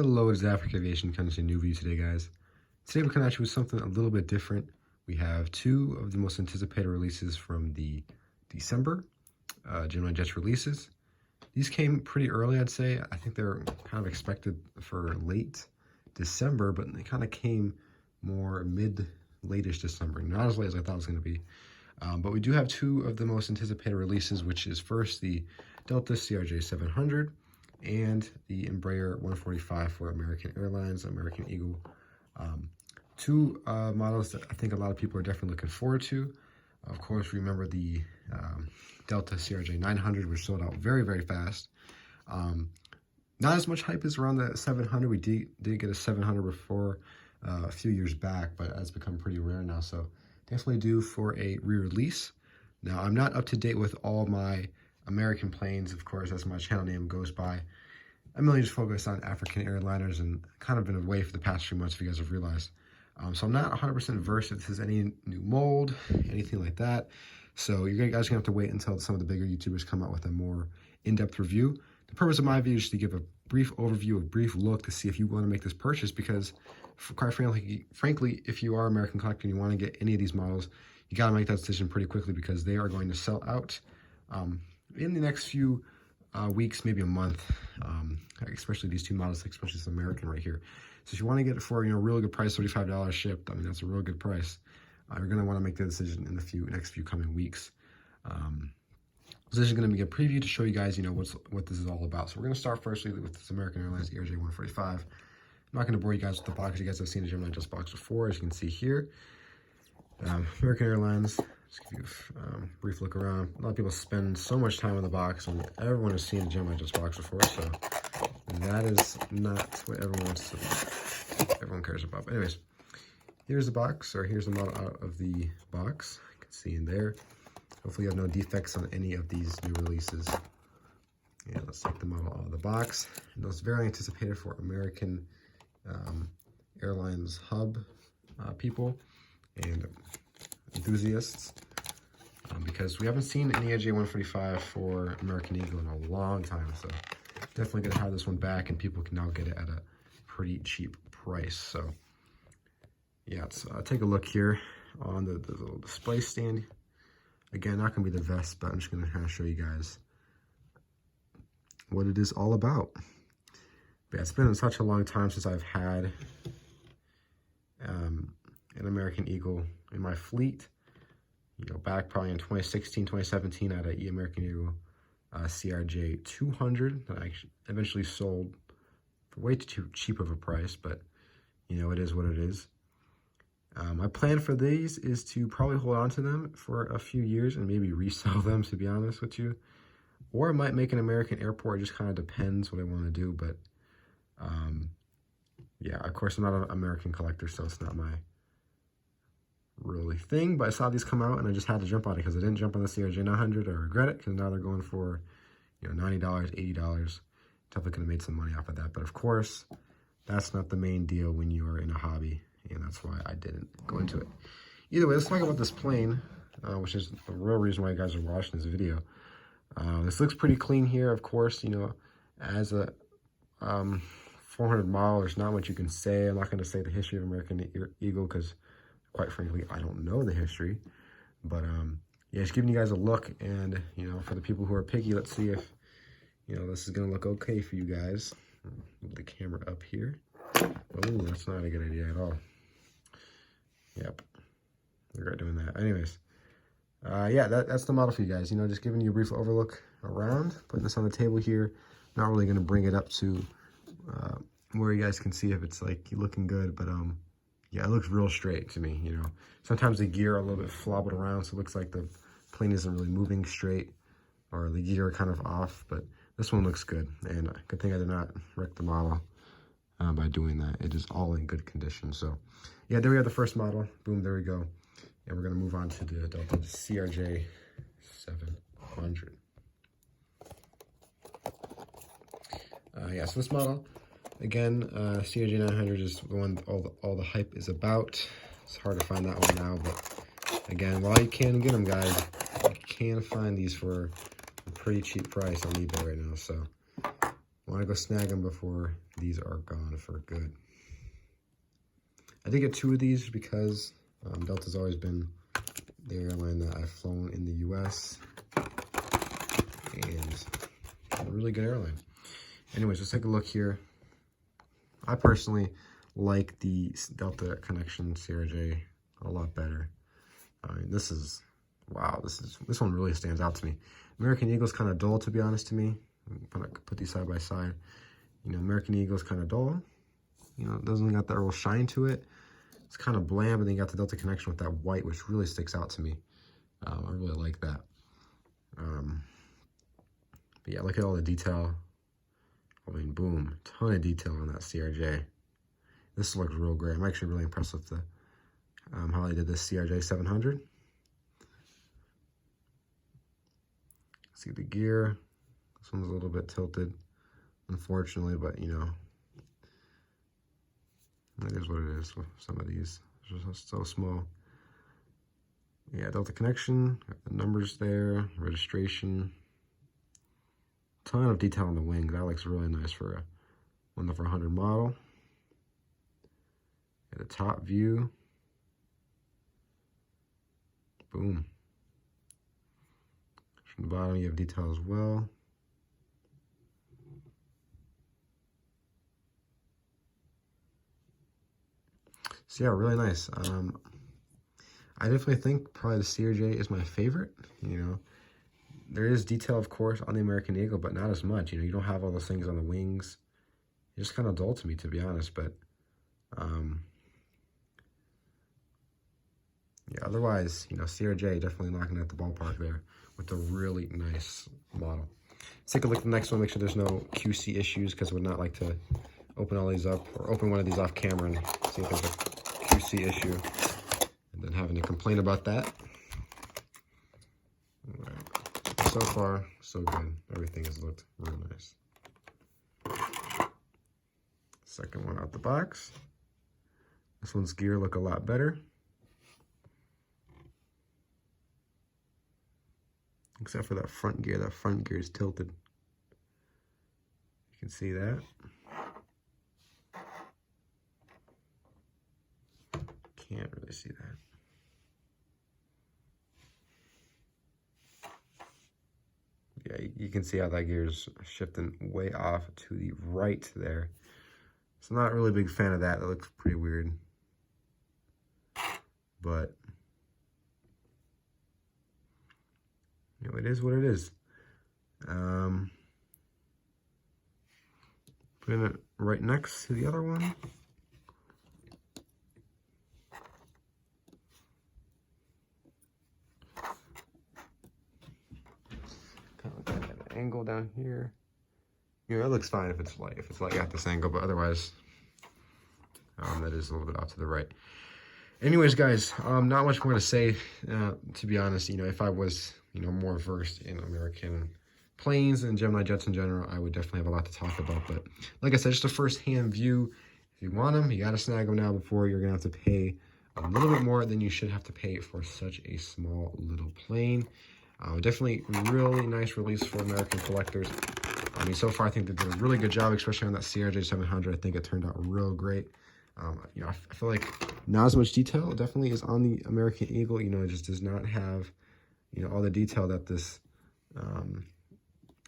Hello, it is Africa Aviation coming to a new video today, guys. Today we're coming at you with something a little bit different. We have two of the most anticipated releases from the December Gemini Jets releases. These came pretty early, I'd say. I think they're kind of expected for late December, but they kind of came more late-ish December. Not as late as I thought it was going to be. But we do have two of the most anticipated releases, which is first the Delta CRJ 700 and the Embraer 145 for American Airlines, American Eagle. Two models that I think a lot of people are definitely looking forward to. Of course, remember the Delta CRJ 900, which sold out very, very fast. Not as much hype as around the 700. We did get a 700 before a few years back, but that's become pretty rare now. So definitely due for a re-release. Now, I'm not up to date with all my American planes, of course, as my channel name goes by. I'm mainly just focused on African airliners and kind of been away for the past few months, if you guys have realized. So I'm not 100% versed if this is any new mold, anything like that. So you guys are going to have to wait until some of the bigger YouTubers come out with a more in-depth review. The purpose of my video is to give a brief overview, a brief look to see if you want to make this purchase, because quite frankly, if you are an American collector and you want to get any of these models, you got to make that decision pretty quickly because they are going to sell out in the next few weeks, maybe a month, especially these two models, especially this American right here. So if you want to get it for, a really good price, $35 shipped, I mean, that's a real good price. You're going to want to make the decision in the next few coming weeks. This is going to be a preview to show you guys, what this is all about. So we're going to start firstly with this American Airlines ERJ 145. I'm not going to bore you guys with the box. You guys have seen the Gemini Just box before, as you can see here. American Airlines. Just give you a brief look around. A lot of people spend so much time on the box, and everyone has seen the Gemini Just box before, so that is not what everyone cares about. But anyways, here's the box, or here's the model out of the box. You can see in there. Hopefully you have no defects on any of these new releases. Yeah, let's take the model out of the box. And those very anticipated for American Airlines hub people and enthusiasts, because we haven't seen an ERJ 145 for American Eagle in a long time. So definitely going to have this one back, and people can now get it at a pretty cheap price. So yeah, let's take a look here on the little display stand. Again, not going to be the vest, but I'm just going to kind of show you guys what it is all about. But yeah, it's been such a long time since I've had an American Eagle in my fleet. Back probably in 2016, 2017, I had an American Eagle CRJ 200 that I eventually sold for way too cheap of a price, but it is what it is. My plan for these is to probably hold on to them for a few years and maybe resell them, to be honest with you. Or I might make an American airport. It just kind of depends what I want to do. But yeah, of course, I'm not an American collector, so it's not my really thing. But I saw these come out and I just had to jump on it because I didn't jump on the CRJ 900. I regret it because now they're going for $90, $80. Definitely could have made some money off of that. But of course, that's not the main deal when you are in a hobby. And that's why I didn't go into it. Either way, let's talk about this plane, which is the real reason why you guys are watching this video. This looks pretty clean here, of course. As a 400 model, there's not much you can say. I'm not going to say the history of American Eagle because, quite frankly, I don't know the history. But yeah, just giving you guys a look. And, for the people who are picky, let's see if, this is going to look okay for you guys. Move the camera up here. Oh, that's not a good idea at all. Yep, regret doing that. Anyways, yeah, that's the model for you guys. Just giving you a brief overlook around, putting this on the table here. Not really going to bring it up to where you guys can see if it's like looking good, but yeah, it looks real straight to me. Sometimes the gear are a little bit flobbled around, so it looks like the plane isn't really moving straight, or the gear are kind of off. But this one looks good, and good thing I did not wreck the model by doing that. It is all in good condition. So yeah, there we have the first model. Boom, there we go. And we're going to move on to the Delta CRJ 700. Yeah, so this model, again, CRJ 900 is the one all the hype is about. It's hard to find that one now, but again, while you can get them, guys, you can find these for a pretty cheap price on eBay right now. So want to go snag them before these are gone for good. I did get 2 of these because Delta's always been the airline that I've flown in the US, and a really good airline. Anyways, let's take a look here. I personally like the Delta Connection CRJ a lot better. I mean, this is, wow, this one really stands out to me. American Eagle's kind of dull, to be honest, to me. I'm gonna put these side by side. You know, American Eagle's kind of dull. You know, it doesn't got that real shine to it. It's kind of bland, but then you got the Delta Connection with that white, which really sticks out to me. I really like that. But yeah, look at all the detail. I mean, boom, ton of detail on that CRJ. This looks real great. I'm actually really impressed with the how they did this CRJ 700. See the gear. This one's a little bit tilted, unfortunately, but you know, it is what it is with some of these. They're just so small. Yeah, Delta Connection, got the numbers there, registration. Ton of detail on the wing. That looks really nice for a 1/400 model. At the top view. Boom. From the bottom, you have detail as well. So yeah, really nice. I definitely think probably the CRJ is my favorite. You know, there is detail, of course, on the American Eagle, but not as much. You know, you don't have all those things on the wings. It's just kind of dull to me, to be honest. But yeah, otherwise, you know, CRJ definitely knocking at the ballpark there with a really nice model. Let's take a look at the next one, make sure there's no QC issues, because I would not like to open all these up or open one of these off camera and see if there's a QC issue and then having to complain about that. All right. So far, so good. Everything has looked real nice. Second one out the box. This one's gear look a lot better. Except for that front gear. That front gear is tilted. You can see that. Can't really see that. Yeah, you can see how that gear is shifting way off to the right there. So I'm not really a big fan of that. That looks pretty weird. But you know, it is what it is. Putting it right next to the other one. Kind of got that angle down here. You know, it looks fine if it's like at this angle, but otherwise, that is a little bit off to the right. Anyways, guys, not much more to say. To be honest, you know, if I was, you know, more versed in American planes and Gemini jets in general, I would definitely have a lot to talk about. But like I said, just a first-hand view. If you want them, you got to snag them now before you're gonna have to pay a little bit more than you should have to pay for such a small little plane. Definitely really nice release for American collectors. I mean, so far I think they did a really good job, especially on that CRJ 700. I think it turned out real great. You know, I feel like not as much detail definitely is on the American Eagle. You know, it just does not have, you know, all the detail that this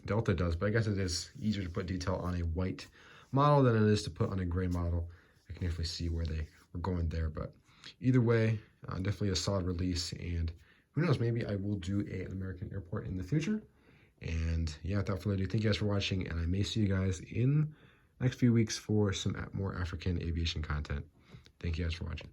Delta does. But I guess it is easier to put detail on a white model than it is to put on a gray model. I can definitely see where they were going there. But either way, definitely a solid release. And who knows, maybe I will do an American airport in the future. And yeah, without further ado, thank you guys for watching. And I may see you guys in next few weeks for some more African aviation content. Thank you guys for watching.